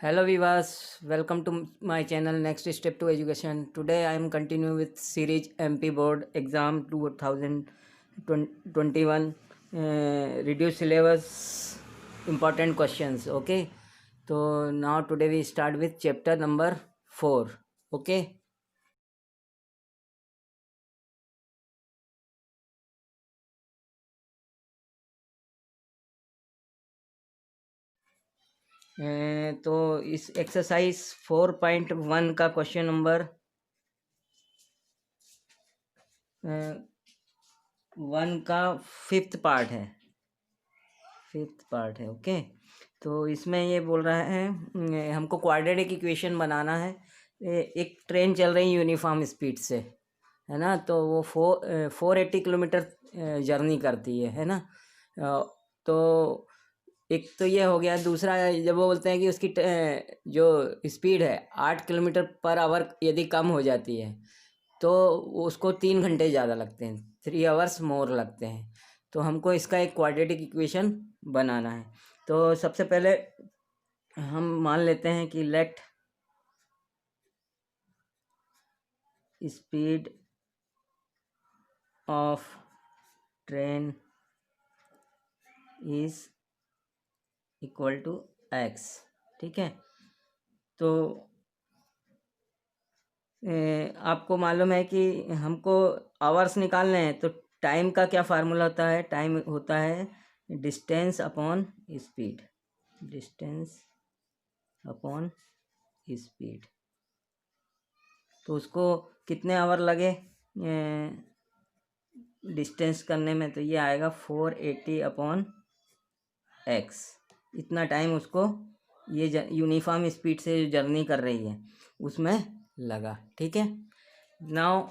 Hello viewers, welcome to my channel Next Step to Education. Today I am continuing with series MP Board Exam 2021 reduced syllabus important questions. Okay, so now today we start with chapter number 4. Okay. तो इस exercise 4.1 का question number 1 का fifth part है। Okay, तो इसमें ये बोल रहा है हमको क्वाड्रेटिक इक्वेशन बनाना है। एक ट्रेन चल रही यूनिफॉर्म स्पीड से, है ना, तो वो 480 किलोमीटर जर्नी करती है ना। तो एक तो ये हो गया। दूसरा, जब वो बोलते हैं कि उसकी जो स्पीड है 8 किलोमीटर पर आवर यदि कम हो जाती है तो उसको 3 घंटे ज़्यादा लगते हैं, 3 आवर्स मोर लगते हैं। तो हमको इसका एक क्वाड्रेटिक इक्वेशन बनाना है। तो सबसे पहले हम मान लेते हैं कि let speed of train is equal to x. ठीक है, तो आपको मालूम है कि हमको आवर्स निकालने हैं, तो टाइम का क्या फार्मूला होता है? टाइम होता है distance upon speed, distance upon speed. तो उसको कितने आवर लगे डिस्टेंस करने में? तो ये आएगा 480 अपॉन एक्स। इतना टाइम उसको ये यूनिफॉर्म स्पीड से जो जर्नी कर रही है उसमें लगा। ठीक है, नाउ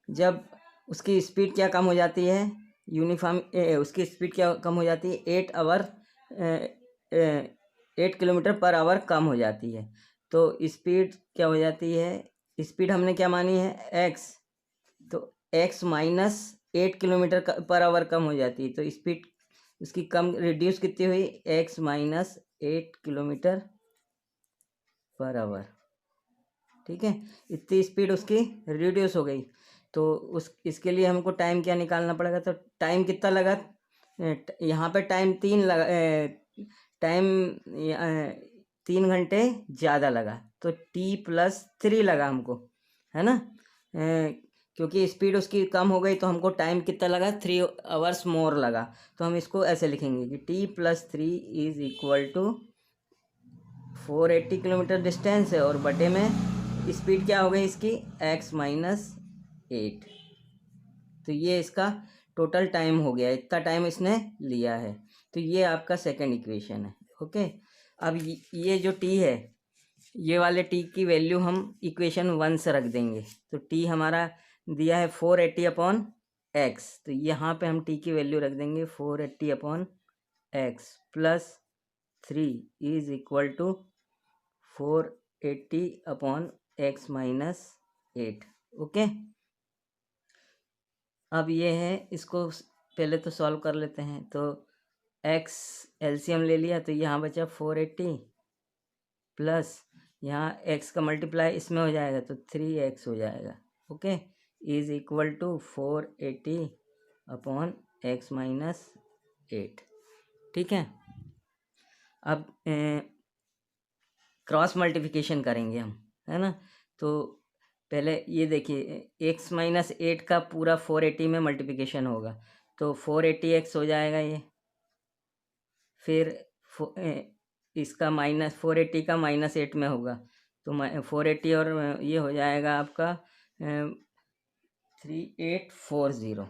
जब उसकी स्पीड क्या कम हो जाती है, यूनिफॉर्म उसकी स्पीड क्या कम हो जाती है? 8 किलोमीटर पर आवर कम हो जाती है। तो स्पीड क्या हो जाती है? स्पीड हमने क्या मानी है? एक्स। तो X minus 8 kilometre per hour कम हो जाती है। तो स्पीड उसकी कम रिड्यूस कितनी हुई? X minus 8 kilometre per our. ठीक है, इतनी स्पीड उसकी रिड्यूस हो गई। तो उस इसके लिए हमको टाइम क्या निकालना पड़ेगा? तो टाइम कितना लगा? यहाँ पे टाइम 3 लगा, टाइम 3 घंटे ज़्यादा लगा, तो t+3 लगा हमको, है ना। क्योंकि स्पीड उसकी कम हो गई तो हमको टाइम कितना लगा? 3 आवर्स मोर लगा। तो हम इसको ऐसे लिखेंगे कि t+3 is equal to 480 kilometre distance है और बटे में स्पीड क्या हो गई इसकी? x minus 8। तो ये इसका टोटल टाइम हो गया, इतना टाइम इसने लिया है। तो ये आपका सेकंड इक्वेशन है। ओके, अब ये जो t है, ये वाले t की वैल्यू हम इक्वेशन 1 से रख देंगे। तो t हमारा दिया है 480 अपॉन एक्स, तो यहाँ पे हम t की वैल्यू रख देंगे 480 upon x plus 3 is equal to 480 upon x minus 8। Okay, अब ये है, इसको पहले तो सॉल्व कर लेते हैं। तो x एलसीएम ले लिया, तो यहाँ बचा 480 प्लस यहाँ x का मल्टीप्लाई इसमें हो जाएगा तो 3x हो जाएगा। Okay, is equal to 480 upon x minus 8। ठीक है, अब क्रॉस मल्टीप्लिकेशन करेंगे हम, है ना। तो पहले ये देखिए, x माइनस 8 का पूरा 480 में मल्टीप्लिकेशन होगा, तो 480x हो जाएगा ये। फिर इसका माइनस 480 का -8 में होगा, तो 480 और ये हो जाएगा आपका 3840।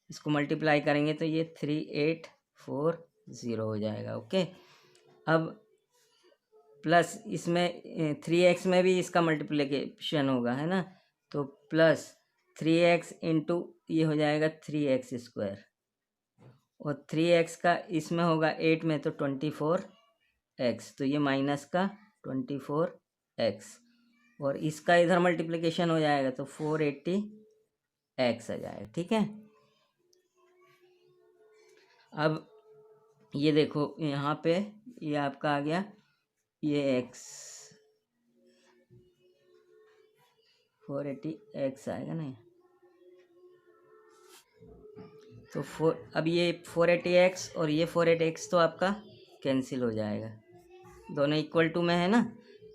इसको मल्टीप्लाई करेंगे तो ये 3840 हो जाएगा। ओके, अब प्लस इसमें 3x में भी इसका मल्टीप्लिकेशन होगा, है ना। तो प्लस 3x इंटू ये हो जाएगा 3x² और 3x का इसमें होगा 8 में तो 24x, तो ये माइनस का 24x और इसका इधर मल्टीप्लिकेशन हो जाएगा तो 480x आ जाएगा। ठीक है, अब ये देखो यहाँ पे ये आपका आ गया, ये x 480 x आएगा ना, तो अब ये 480x और ये 480x तो आपका कैंसिल हो जाएगा, दोनों इक्वल टू में है ना,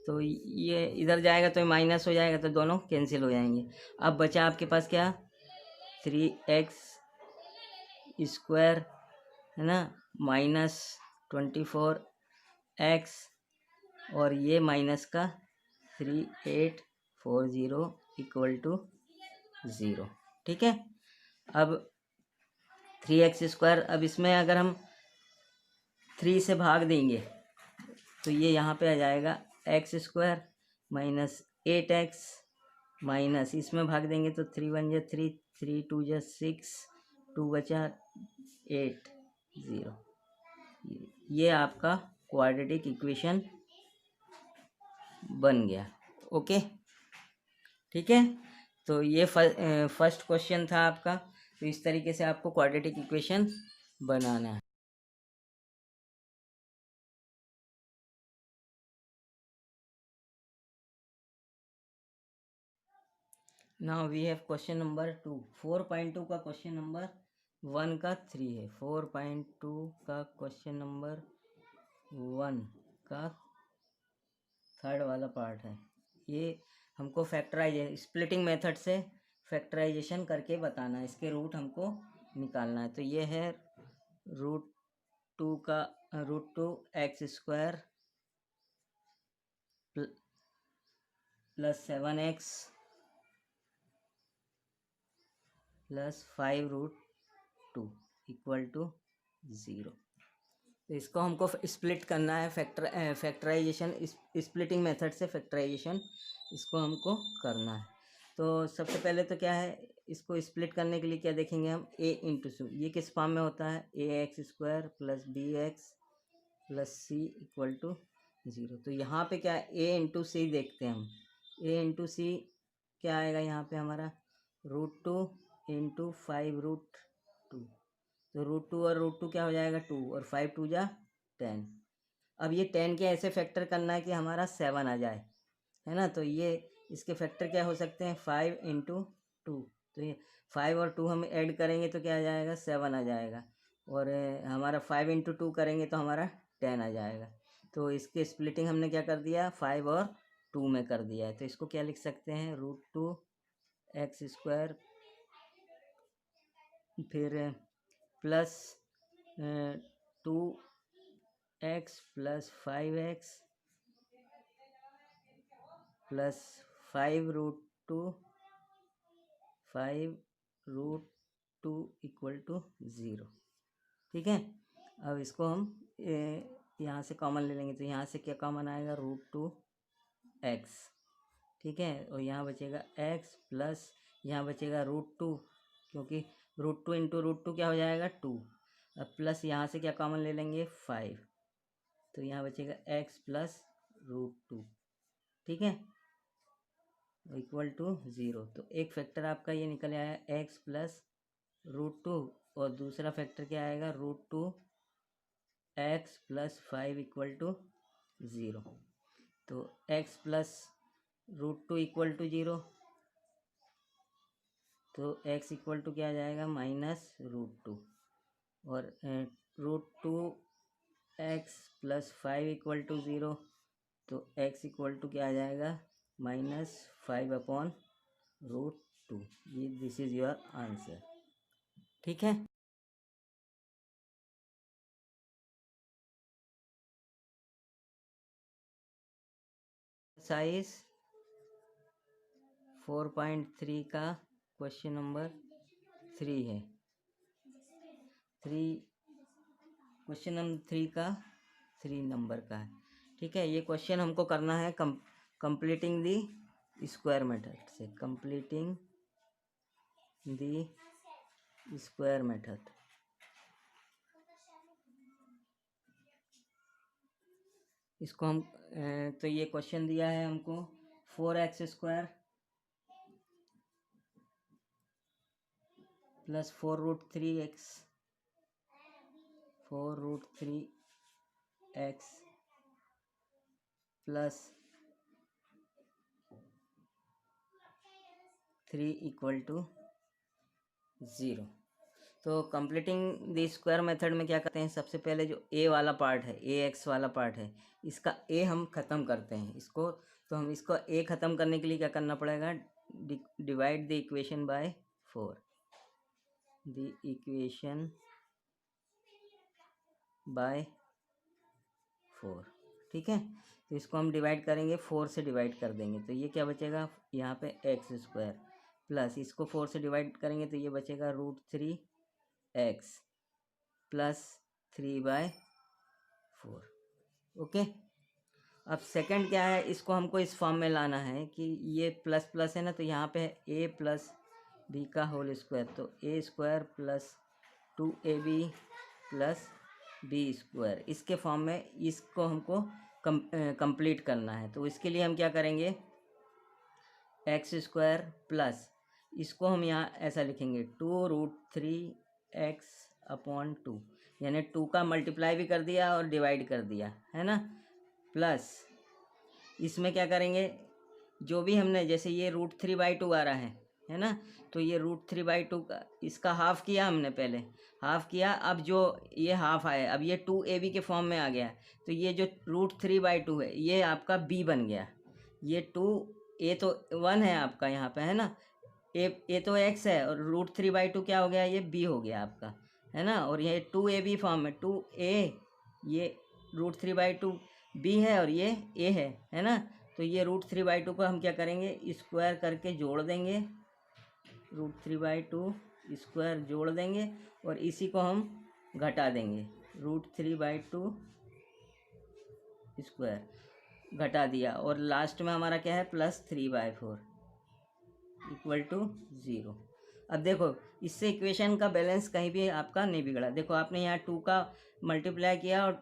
तो ये इधर जाएगा तो माइनस हो जाएगा, तो दोनों कैंसिल हो जाएंगे। अब बचा आपके पास क्या, 3x स्क्वायर है ना, माइनस 24x, और ये माइनस का 3840 इक्वल टू 0। ठीक है, अब 3x स्क्वायर, अब इसमें अगर हम 3 से भाग देंगे तो ये यहाँ पे आ जाएगा x square minus 8x, minus इसमें भाग देंगे तो 3 1 जा 3, 3 2 जा 6, 2 बचा 8 0। ये आपका क्वाड्रेटिक इक्वेशन बन गया। ओके, ठीक है, तो ये फर्स्ट क्वेश्चन था आपका। तो इस तरीके से आपको क्वाड्रेटिक इक्वेशन बनाना है। Now we have question number 2। 4.2 का क्वेश्चन नंबर 1 का 3 है। 4.2 का क्वेश्चन नंबर 1 का थर्ड वाला पार्ट है। ये हमको फैक्टराइजेशन स्प्लिटिंग मेथड से फैक्टराइजेशन करके बताना है, इसके रूट हमको निकालना है। तो ये है √2 x square plus 7x plus 5√2 equal to 0। तो इसको हमको स्प्लिट करना है, फैक्टराइजेशन स्प्लिटिंग मेथड से फैक्टराइजेशन इसको हमको करना है। तो सबसे पहले तो क्या है, इसको स्प्लिट करने के लिए क्या देखेंगे हम, a इंटू सी, ये किस फॉर्म में होता है, ax square plus bx plus c equal to 0। तो यहाँ पे क्या है, a इंटू सी देखते हैं हम। a इंटू सी क्या आएगा यहाँ पे हमारा, √2 इंटू 5√2। तो √2 और √2 क्या हो जाएगा, 2 और 5 2 जा 10। अब ये 10 के ऐसे फैक्टर करना है कि हमारा 7 आ जाए, है ना। तो ये इसके फैक्टर क्या हो सकते हैं, 5 इंटू 2। तो ये 5 और 2 हम ऐड करेंगे तो क्या आ जाएगा, 7 आ जाएगा। और हमारा 5 इंटू 2 करेंगे तो हमारा 10 आ जाएगा। तो इसके स्प्लिटिंग हमने क्या कर दिया, 5 और 2 में कर दिया है। तो इसको क्या लिख सकते हैं, √2 एक्स स्क्वायर फिर plus 2x plus 5x plus 5√2 equal to 0। ठीक है, अब इसको हम यहाँ से कॉमन ले लेंगे, तो यहाँ से क्या कॉमन आएगा, √2x। ठीक है, और यहाँ बचेगा x प्लस यहाँ बचेगा √2, क्योंकि √2 इंटू √2 क्या हो जाएगा, 2। अब प्लस यहाँ से क्या कॉमन ले लेंगे, 5, तो यहाँ बचेगा x प्लस √2। ठीक है, इक्वल टू 0। तो एक फैक्टर आपका ये निकल आया x प्लस √2, और दूसरा फैक्टर क्या आएगा, √2 x प्लस 5 इक्वल टू 0। तो x प्लस √2 इक्वल टू 0, तो x इक्वल टू क्या आ जाएगा, -√2। और √2 x प्लस 5 इक्वल टू 0, तो x इक्वल टू क्या आ जाएगा, -5/√2। ये दिस इज योर आंसर। ठीक है, साइज 4.3 का क्वेश्चन नंबर 3 है। क्वेश्चन नंबर 3 का 3 नंबर का है। ठीक है, ये क्वेश्चन हमको करना है कंप्लीटिंग दी स्क्वायर मेथड से, कंप्लीटिंग दी स्क्वायर मेथड। इसको हम तो ये क्वेश्चन दिया है हमको 4x square plus 4√3x 4√3x plus 3 equal to 0। तो कंप्लीटिंग द स्क्वायर मेथड में क्या करते हैं, सबसे पहले जो ए वाला पार्ट है, ए एक्स वाला पार्ट है, इसका ए हम ख़त्म करते हैं इसको। तो हम इसको ए ख़त्म करने के लिए क्या करना पड़ेगा, divide the equation by 4, the equation by 4। ठीक है, तो इसको हम डिवाइड करेंगे, 4 से डिवाइड कर देंगे तो ये क्या बचेगा, यहाँ पे एक्स स्क्वायर प्लस इसको 4 से डिवाइड करेंगे तो ये बचेगा √3x प्लस 3/4। ओके, अब सेकंड क्या है, इसको हमको इस फॉर्म में लाना है कि ये प्लस प्लस है ना, तो यहाँ पे है a प्लस बी का होल स्क्वायर, तो a square plus 2ab plus b square, इसके फॉर्म में इसको हमको कंप्लीट करना है। तो इसके लिए हम क्या करेंगे, एक्स स्क्वायर प्लस इसको हम यहाँ ऐसा लिखेंगे 2√3x अपॉन 2, यानी 2 का मल्टीप्लाई भी कर दिया और डिवाइड कर दिया है ना, प्लस इसमें क्या करेंगे, जो भी हमने जैसे ये √3/2 आ रहा है ना, तो ये √3/2 का इसका हाफ किया हमने, पहले हाफ किया, अब जो ये हाफ आया, अब ये 2ab के फॉर्म में आ गया, तो ये जो √3/2 है ये आपका b बन गया। ये 2a तो 1 है आपका यहाँ पे है ना, ए तो x है और √3/2 क्या हो गया, ये b हो गया आपका है ना, और ये 2ab फॉर्म में 2a, ये √3/2 b है और ये a है ना, तो ये √3/2 को हम क्या करेंगे, स्क्वायर करके जोड़ देंगे, √3/2 स्क्वायर जोड़ देंगे और इसी को हम घटा देंगे, √3/2 स्क्वायर घटा दिया और लास्ट में हमारा क्या है प्लस 3/4 इक्वल टू 0। अब देखो इससे इक्वेशन का बैलेंस कहीं भी आपका नहीं बिगड़ा, देखो आपने यहाँ 2 का मल्टीप्लाई किया और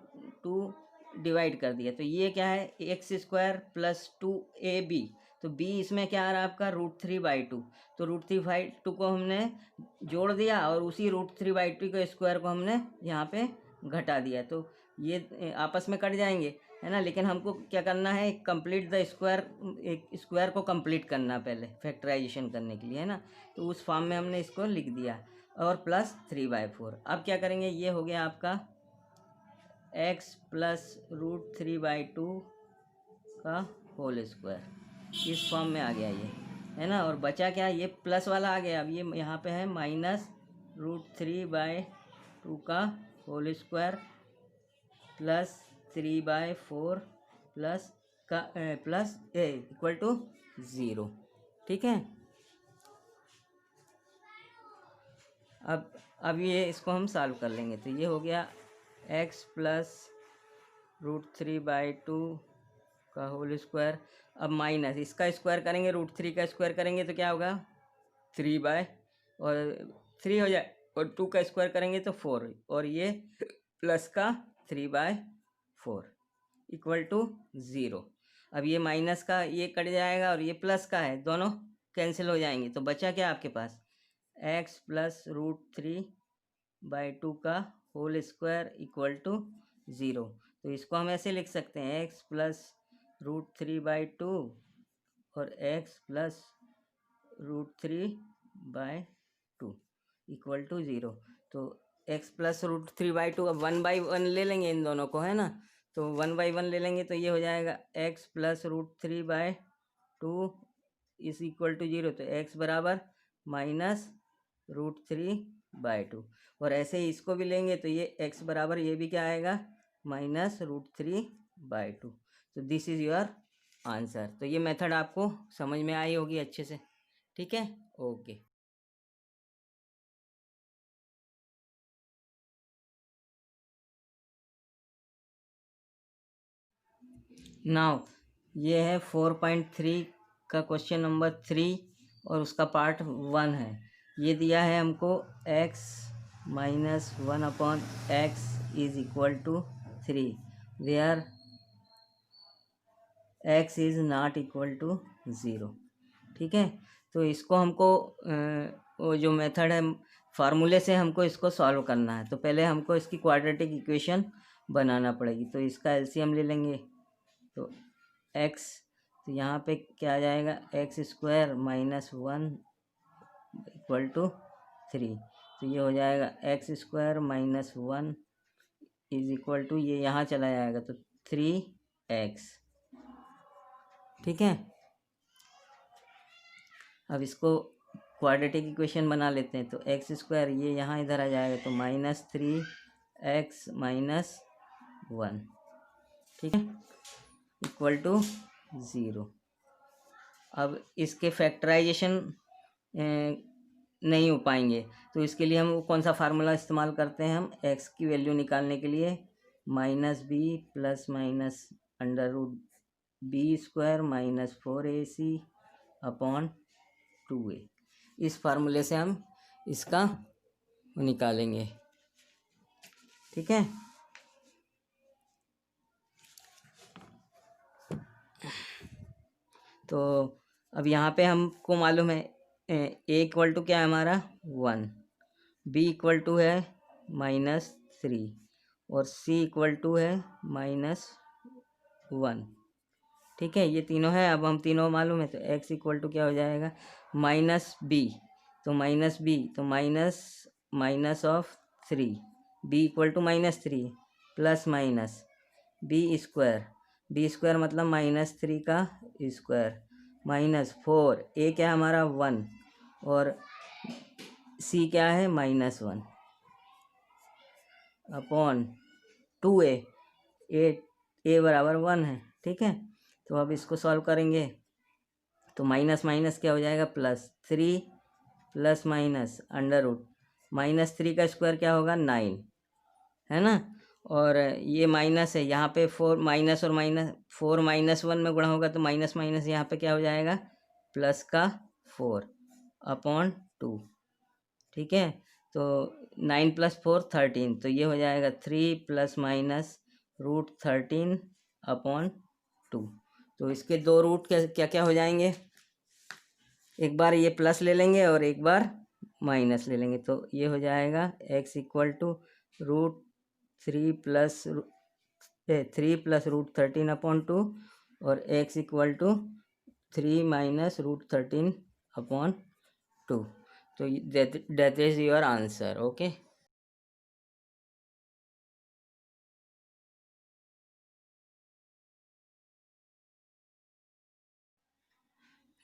2 डिवाइड कर दिया, तो ये क्या है एक्स स्क्वायर प्लस 2ab, तो b इसमें क्या आ रहा है आपका √3/2, तो √3/2 को हमने जोड़ दिया और उसी √3/2 के स्क्वायर को हमने यहाँ पे घटा दिया, तो ये आपस में कट जाएंगे है ना, लेकिन हमको क्या करना है, कंप्लीट द स्क्वायर, एक स्क्वायर को कंप्लीट करना पहले फैक्टराइजेशन करने के लिए है ना, तो उस फॉर्म में हमने इसको लिख दिया और प्लस 3/4। अब क्या करेंगे, ये हो गया आपका x प्लस √3/2 का होल स्क्वायर, इस फॉर्म में आ गया ये है ना, और बचा क्या, ये प्लस वाला आ गया, अब ये यहाँ पे है माइनस √3/2 का होल स्क्वायर प्लस 3/4 प्लस का प्लस ए इक्वल टू 0। ठीक है, अब ये इसको हम सॉल्व कर लेंगे, तो ये हो गया x प्लस √3/2 का होल स्क्वायर, अब माइनस इसका स्क्वायर करेंगे, √3 का स्क्वायर करेंगे तो क्या होगा 3 हो जाए, और 2 का स्क्वायर करेंगे तो 4, और ये प्लस का 3/4 इक्वल टू 0। अब ये माइनस का ये कट जाएगा और ये प्लस का है, दोनों कैंसिल हो जाएंगे, तो बचा क्या आपके पास x प्लस √3/2 का होल स्क्वायर इक्वल टू 0। तो इसको हम ऐसे लिख सकते हैं x प्लस √3/2 और x प्लस √3/2 इक्वल टू 0। तो x प्लस √3/2, अब 1/1 ले लेंगे इन दोनों को है ना, तो 1/1 ले लेंगे तो ये हो जाएगा x plus √3/2 is equal to 0, तो x बराबर माइनस √3/2, और ऐसे ही इसको भी लेंगे तो ये x बराबर ये भी क्या आएगा माइनस √3/2। तो दिस इज़ योर आंसर। तो ये मेथड आपको समझ में आई होगी अच्छे से, ठीक है, ओके। नाउ ये है 4.3 का क्वेश्चन नंबर 3 और उसका पार्ट 1 है। ये दिया है हमको x minus 1/x is equal to 3 where x is not equal to 0। ठीक है, तो इसको हमको वो जो मेथड है फार्मूले से हमको इसको सॉल्व करना है। तो पहले हमको इसकी क्वाड्रेटिक इक्वेशन बनाना पड़ेगी। तो इसका एलसीएम ले लेंगे। तो एक्स, तो यहाँ पे क्या आ जाएगा, x square minus one equal to three. तो ये हो जाएगा x square minus one is equal to, ये यहाँ चला जाएगा तो थ्री एक्स। ठीक है, अब इसको क्वाड्रेटिक इक्वेशन बना लेते हैं। तो एक्स स्क्वायर ये यहाँ इधर आ जाएगा तो minus three x minus one, ठीक है, इक्वल टू ज़ीरो। अब इसके फैक्टराइजेशन नहीं हो पाएंगे, तो इसके लिए हम कौन सा फार्मूला इस्तेमाल करते हैं, हम एक्स की वैल्यू निकालने के लिए minus B plus minus under root B square minus four A C upon two A. इस फार्मूले से हम इसका निकालेंगे। ठीक है, तो अब यहाँ पे हमको मालूम है ए इक्वल टू क्या है हमारा वन, बी इक्वल टू है माइनस थ्री और सी इक्वल टू है माइनस वन। ठीक है, ये तीनों है। अब हम तीनों मालूम है तो एक्स इक्वल टू क्या हो जाएगा माइनस बी, तो माइनस बी तो minus minus of three, B equal to minus three plus minus B square, B square मतलब माइनस थ्री का स्क्वायर माइनस फोर, ए क्या है हमारा वन और सी क्या है minus one upon two A, A बराबर वन है। ठीक है, तो अब इसको सॉल्व करेंगे तो माइनस माइनस क्या हो जाएगा plus, three plus minus under root minus three का स्क्वायर क्या होगा नाइन, है ना, और ये माइनस है यहाँ पे फोर, माइनस और माइनस फोर माइनस वन में गुणा होगा तो माइनस माइनस यहाँ पे क्या हो जाएगा प्लस का फोर अपॉन टू। ठीक है, तो नाइन प्लस फोर थर्टीन, तो ये हो जाएगा three plus minus root thirteen upon two. तो इसके दो रूट क्या क्या हो जाएंगे, एक बार ये प्लस ले लेंगे और एक बार माइनस ले लेंगे। तो ये हो जाएगा X equal to root three plus root thirteen upon two और X equal to three minus root thirteen upon two. तो that is your answer. Okay,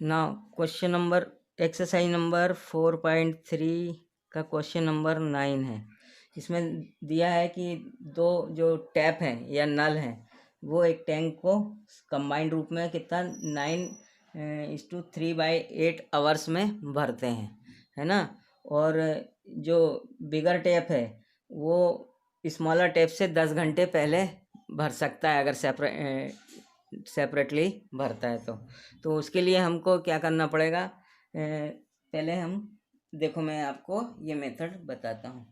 now question number exercise number 4.3 का क्वेश्चन नंबर 9 है। इसमें दिया है कि दो जो टैप हैं या नल हैं वो एक टैंक को कंबाइंड रूप में कितना 9:3/8 आवर्स में भरते हैं, है ना, और जो बिगर टैप है वो स्मॉलर टैप से 10 घंटे पहले भर सकता है अगर सेपरेटली भरता है तो उसके लिए हमको क्या करना पड़ेगा, पहले हम देखो मैं आपको ये मेथड बताता हूँ।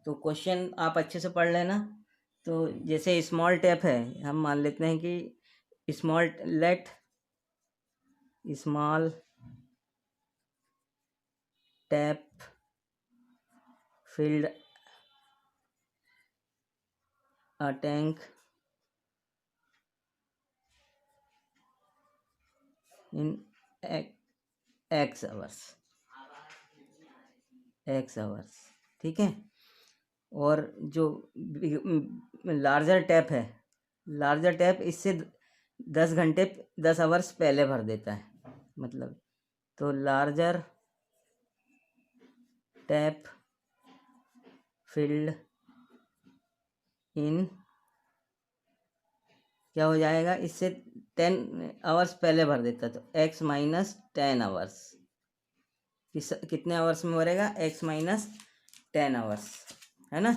तो क्वेश्चन आप अच्छे से पढ़ लेना। तो जैसे स्मॉल टैप है, हम मान लेते हैं कि small tap filled a tank in x hours। ठीक है, और जो लार्जर टैप है, लार्जर टैप इससे 10 आवर्स पहले भर देता है, मतलब तो लार्जर टैप फिल्ड इन क्या हो जाएगा, इससे 10 आवर्स पहले भर देता है तो x माइनस 10 आवर्स, कितने आवर्स में भरेगा x माइनस 10 आवर्स, है ना।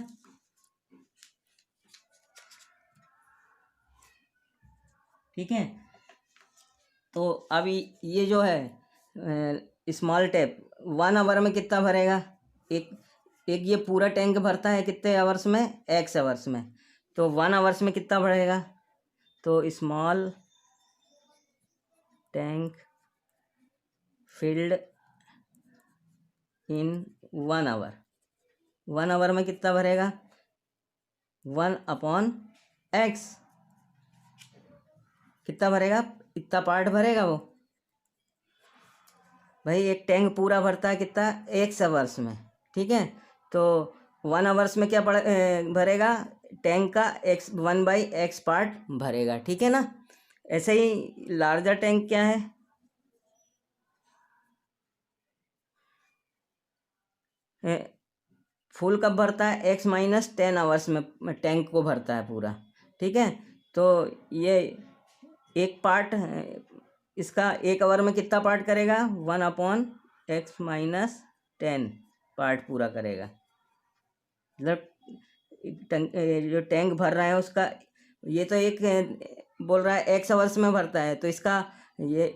ठीक है, तो अभी ये जो है स्मॉल टैप 1 आवर में कितना भरेगा, एक ये पूरा टैंक भरता है कितने आवर्स में x आवर्स में, तो 1 आवर्स में कितना भरेगा, तो small tank filled in 1 hour 1 hour में कितना भरेगा, 1/x, कितना भरेगा, इतना पार्ट भरेगा वो। भाई एक टैंक पूरा भरता है कितना, एक्स आवर्स में, ठीक है। तो 1 आवर्स में क्या भरेगा, टैंक का एक्स 1/x पार्ट भरेगा, ठीक है ना। ऐसे ही लार्जर टैंक क्या है, फुल कब भरता है, x-10 आवर्स में टैंक को भरता है पूरा, ठीक है। तो ये एक पार्ट, इसका 1 आवर में कितना पार्ट करेगा, 1/x-10 पार्ट पूरा करेगा। मतलब जो टैंक भर रहा है उसका, ये तो एक बोल रहा है x आवर्स में भरता है, तो इसका ये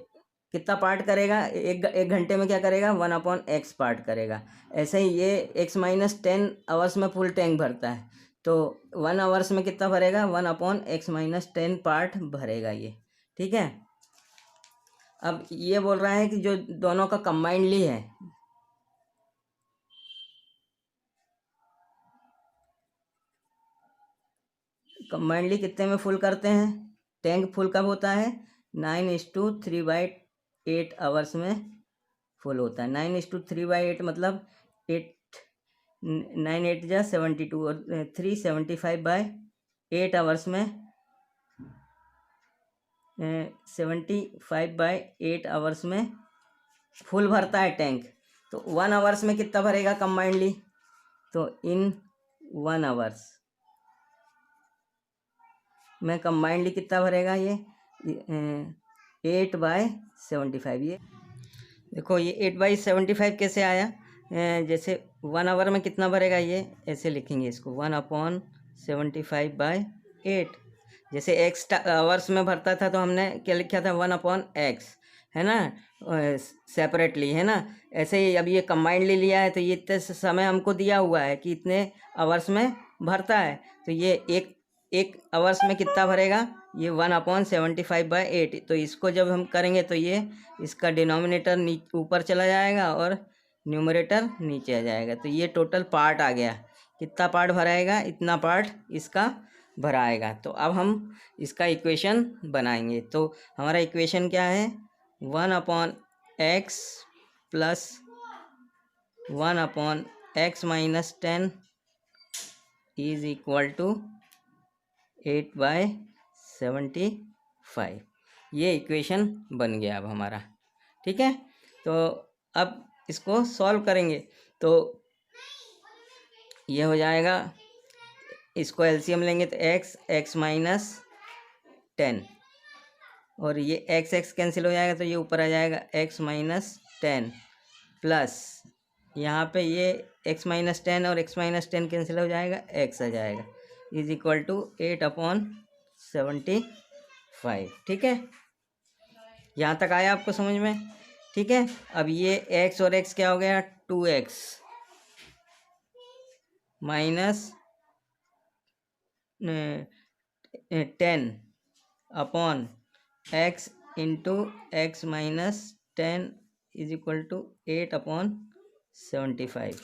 कितना पार्ट करेगा, एक घंटे में क्या करेगा, 1/x पार्ट करेगा। ऐसे ही ये x-10 आवर्स में फुल टैंक भरता है, तो 1 आवर्स में कितना भरेगा, 1/x-10 पार्ट भरेगा ये, ठीक है। अब ये बोल रहा है कि जो दोनों का कंबाइंडली है, कंबाइंडली कितने में फुल करते हैं, टैंक फुल कब होता है, 9:3/8 आवर्स में फुल होता है। 9:3/8 मतलब 8 9 8 72 और 375/8 आवर्स में 75/8 आवर्स में फुल भरता है टैंक। तो 1 आवर्स में कितना भरेगा कंबाइंडली, तो इन 1 आवर्स में कंबाइंडली कितना भरेगा, ये 8/75। ये देखो ये 8/75 कैसे आया, जैसे 1 आवर में कितना भरेगा, ये ऐसे लिखेंगे इसको 1/75/8। जैसे x आवर्स में भरता था तो हमने क्या लिखा था, 1/x, है ना, सेपरेटली, है ना। ऐसे ही अब ये कंबाइंडली लिया है, तो ये इतने समय हमको दिया हुआ है कि इतने आवर्स में भरता है, तो ये एक आवर्स में कितना भरेगा, ये 1/75/8। तो इसको जब हम करेंगे तो ये इसका डिनोमिनेटर ऊपर चला जाएगा और न्यूमरेटर नीचे आ जाएगा, तो ये टोटल पार्ट आ गया। कितना पार्ट भराएगा, इतना पार्ट इसका भराएगा। तो अब हम इसका इक्वेशन बनाएंगे। तो हमारा इक्वेशन क्या है, 1/x plus 1/x-10 is equal to 8/75। ये इक्वेशन बन गया अब हमारा, ठीक है। तो अब इसको सॉल्व करेंगे तो ये हो जाएगा, इसको एलसीएम लेंगे तो x-10, और ये x कैंसिल हो जाएगा तो ये ऊपर आ जाएगा x-10 प्लस यहाँ पे ये x-10 और x-10 कैंसिल हो जाएगा, x आ जाएगा, इज इक्वल टू 8/75, ठीक है। यहाँ तक आया आपको समझ में, ठीक है। अब ये x और x क्या हो गया, 2x minus 10/x into x-10 is equal to 8/75,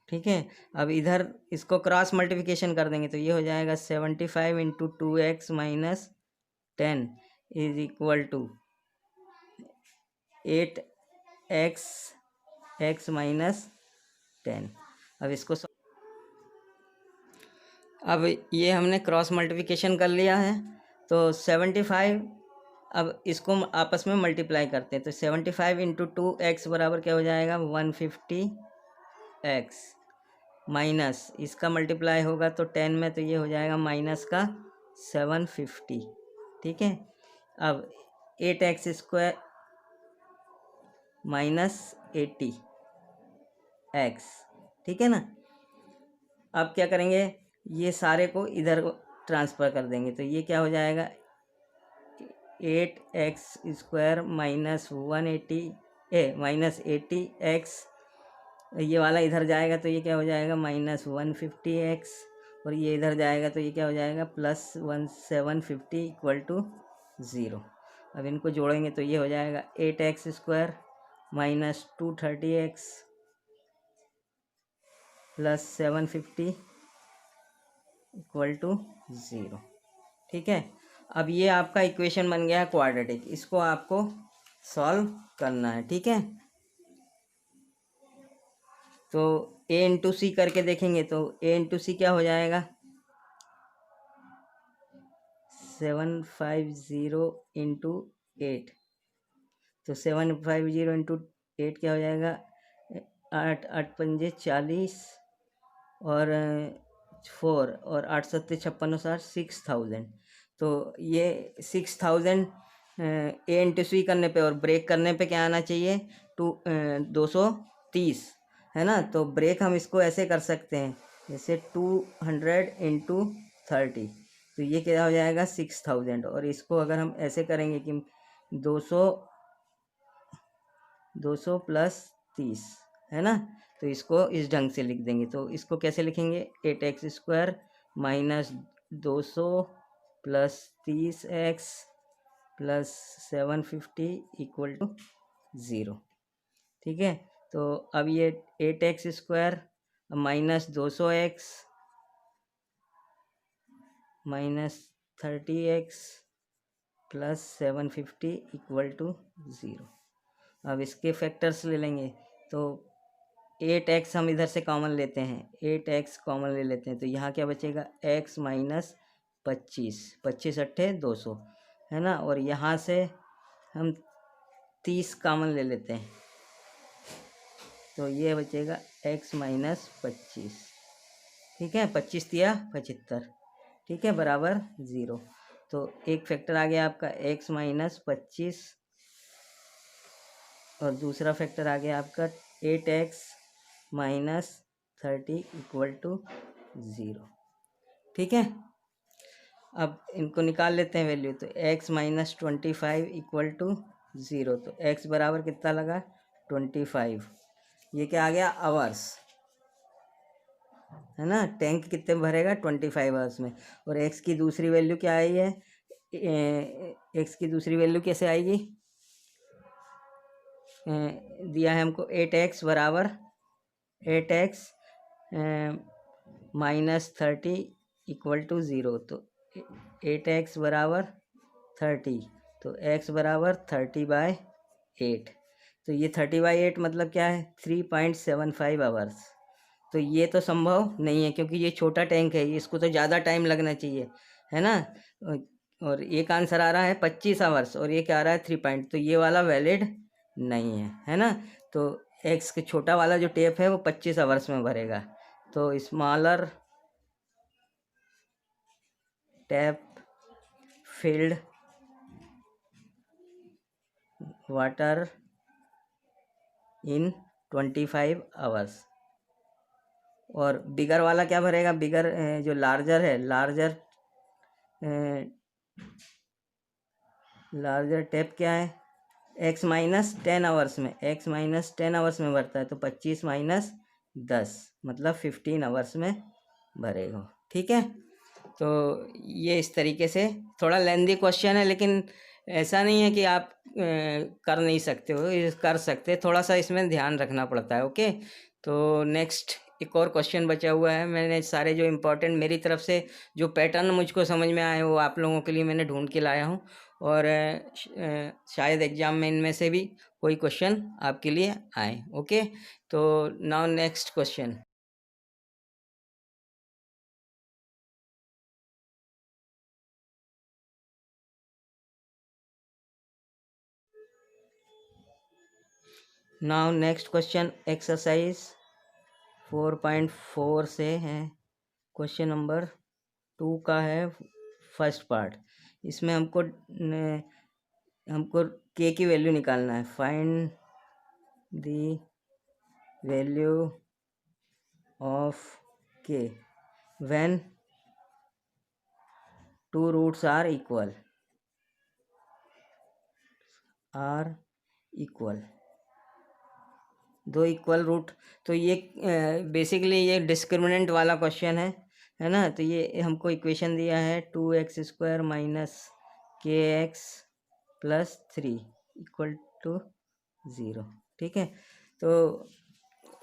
ठीक है। अब इधर इसको क्रॉस मल्टीप्लिकेशन कर देंगे तो ये हो जाएगा 75 into 2x minus 10 is equal to 8x-10। अब इसको अब ये हमने क्रॉस मल्टीप्लिकेशन कर लिया है, तो 75, अब इसको आपस में मल्टीप्लाई करते हैं, तो 75 इंटू 2x बराबर क्या हो जाएगा, 150x माइनस इसका मल्टीप्लाई होगा तो 10 में, तो ये हो जाएगा माइनस का 750, ठीक है। अब 8x² माइनस 80x, ठीक है ना। अब क्या करेंगे, ये सारे को इधर को ट्रांसफ़र कर देंगे, तो ये क्या हो जाएगा, 8x² माइनस 80x, ये वाला इधर जाएगा तो ये क्या हो जाएगा, माइनस 150x, और ये इधर जाएगा तो ये क्या हो जाएगा, प्लस 750 इक्वल टू 0। अब इनको जोड़ेंगे तो ये हो जाएगा 8x² minus 230x plus 750 equal to 0। ठीक है, अब ये आपका इक्वेशन बन गया है क्वाड्रेटिक, इसको आपको सॉल्व करना है। ठीक है, तो a इंटू सी करके देखेंगे तो a इंटू सी क्या हो जाएगा, 750 इंटू 8, तो 750 इंटू 8 क्या हो जाएगा, 8 8 पंजे 40 और 4 और 8 7 56 6000। तो ये 6000 ए इंटू सी करने पे और ब्रेक करने पे क्या आना चाहिए, 230 है ना। तो ब्रेक हम इसको ऐसे कर सकते हैं, जैसे 200 इंटू 30, तो ये क्या हो जाएगा 6000। और इसको अगर हम ऐसे करेंगे कि 200 प्लस 30 है ना, तो इसको इस ढंग से लिख देंगे। तो इसको कैसे लिखेंगे, 8x² minus 200 plus 30x plus 750 equal to 0। ठीक है, तो अब ये 8x² minus 200x minus 30x plus 750 equal to 0। अब इसके फैक्टर्स ले लेंगे, तो 8x हम इधर से कॉमन लेते हैं, 8x कॉमन ले लेते हैं, तो यहाँ क्या बचेगा, x माइनस 25, 25 अट्ठे 200 है ना। और यहाँ से हम 30 कॉमन ले लेते हैं, तो ये बचेगा x माइनस 25। ठीक है, 25 दिया 75, ठीक है, बराबर 0। तो एक फैक्टर आ गया आपका x माइनस 25 और दूसरा फैक्टर आ गया आपका 8x माइनस 30 इक्वल टू 0। ठीक है, अब इनको निकाल लेते हैं वैल्यू, तो x माइनस 25 इक्वल टू 0, तो x बराबर कितना लगा 25। ये क्या आ गया, आवर्स है ना, टैंक कितने भरेगा 25 आवर्स में। और x की दूसरी वैल्यू क्या आई है, x की दूसरी वैल्यू कैसे आएगी, दिया है हमको 8x बराबर 8x माइनस 30 इक्वल टू 0, तो 8x बराबर 30, तो x बराबर 30/8। तो ये 30/8 मतलब क्या है, 3.75 आवर्स। तो ये तो संभव नहीं है क्योंकि ये छोटा टैंक है, इसको तो ज़्यादा टाइम लगना चाहिए है ना। और एक आंसर आ रहा है 25 आवर्स और ये क्या आ रहा है 3 पॉइंट, तो ये वाला वैलिड नहीं है ना। तो एक्स के छोटा वाला जो टेप है वो 25 आवर्स में भरेगा। तो smaller tap field water in 25 hours. और बिगर वाला क्या भरेगा, बिगर जो लार्जर है, लार्जर टैप क्या है, x माइनस 10 आवर्स में, x माइनस 10 आवर्स में भरता है, तो 25 माइनस 10 मतलब 15 आवर्स में भरेगा। ठीक है, तो ये इस तरीके से थोड़ा लेंदी क्वेश्चन है, लेकिन ऐसा नहीं है कि आप कर नहीं सकते हो, ये कर सकते, थोड़ा सा इसमें ध्यान रखना पड़ता है। ओके, तो नेक्स्ट एक और क्वेश्चन बचा हुआ है। मैंने सारे जो इम्पोर्टेंट मेरी तरफ से जो पैटर्न मुझको समझ में आए वो आप लोगों के लिए मैंने ढूंढ के लाया हूँ, और शायद एग्ज़ाम में इनमें से भी कोई क्वेश्चन आपके लिए आए। ओके, तो now next question. Now next question exercise 4.4 से है, क्वेश्चन नंबर 2 का है फर्स्ट पार्ट। इसमें हमको के की वैल्यू निकालना है, फाइंड द वैल्यू ऑफ के व्हेन 2 रूट्स आर इक्वल दो इक्वल रूट। तो ये बेसिकली ये डिस्क्रिमिनेंट वाला क्वेश्चन है ना। तो ये हमको इक्वेशन दिया है 2x² minus kx plus 3 equal to 0। ठीक है। तो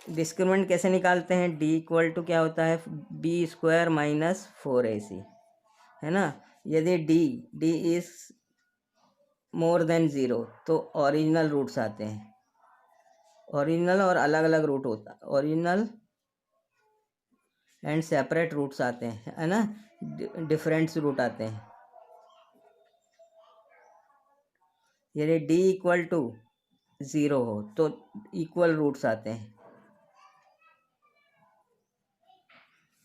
डिस्क्रिमिनेंट कैसे निकालते हैं? डी इक्वल टू क्या होता है? बी स्क्वायर माइनस 4ac, है ना। यदि डी इज मोर देन 0 तो ओरिजिनल रूट्स आते हैं। ओरिजिनल और अलग अलग रूट होता, ओरिजिनल एंड सेपरेट रूट्स आते हैं, है ना, डिफरेंट रूट आते हैं। यदि डी इक्वल टू 0 हो तो इक्वल रूट्स आते हैं,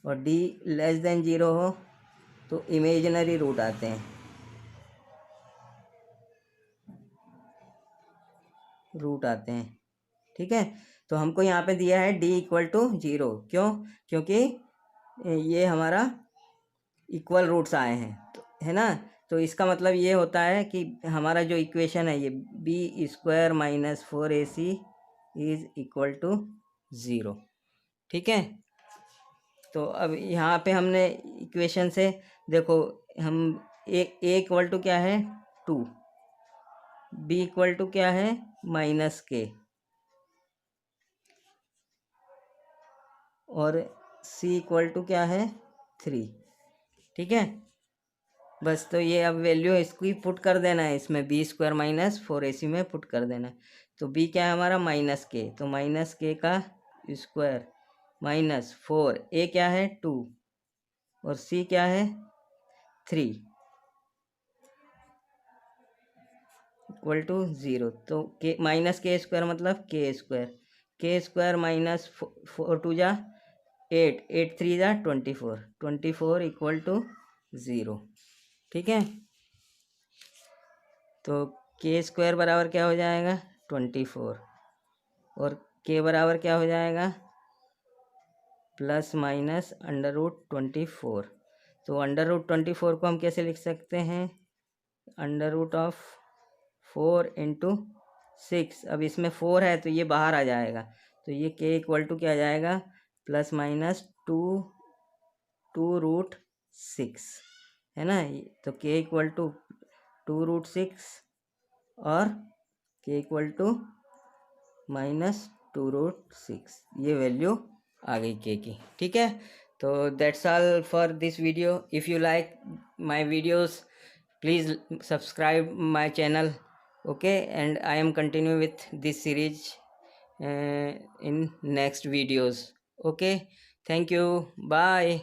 और डी लेस देन 0 हो तो इमेजिनरी रूट आते हैं, ठीक है। तो हमको यहाँ पे दिया है डी इक्वल टू 0, क्यों? क्योंकि ये हमारा इक्वल रूट्स आए हैं, है ना। तो इसका मतलब ये होता है कि हमारा जो इक्वेशन है ये b square minus 4ac is equal to 0, ठीक है। तो अब यहाँ पे हमने इक्वेशन से देखो, हम ए इक्वल टू क्या है? 2, बी इक्वल टू क्या है? माइनस के, और सी इक्वल टू क्या है? 3, ठीक है। बस तो ये अब वैल्यू इसकी पुट कर देना है, इसमें बी स्क्वायर माइनस 4ac में पुट कर देना है। तो बी क्या है हमारा? माइनस के, तो माइनस के का स्क्वायर माइनस 4, ए क्या है? 2, और सी क्या है? 3 इक्वल टू 0। तो के माइनस के स्क्वायर मतलब के स्क्वायर माइनस 4 टू जा 8, 8 3 जा 24, 24 इक्वल टू 0, ठीक है। तो के स्क्वायर बराबर क्या हो जाएगा? 24, और के बराबर क्या हो जाएगा? Plus minus under root 24। तो अंडर रूट 24 को हम कैसे लिख सकते हैं? Under root of 4 into 6। अब इसमें 4 है तो ये बाहर आ जाएगा, तो ये के इक्वल टू क्या आ जाएगा? प्लस माइनस 2√6, है ना। तो के इक्वल टू 2√6 और के इक्वल टू माइनस 2√6, ये वैल्यू आ गई के की, ठीक है। तो that's all for this video. If you like my videos please subscribe my channel, okay, and I am continue with this series in next videos, okay. Thank you, bye.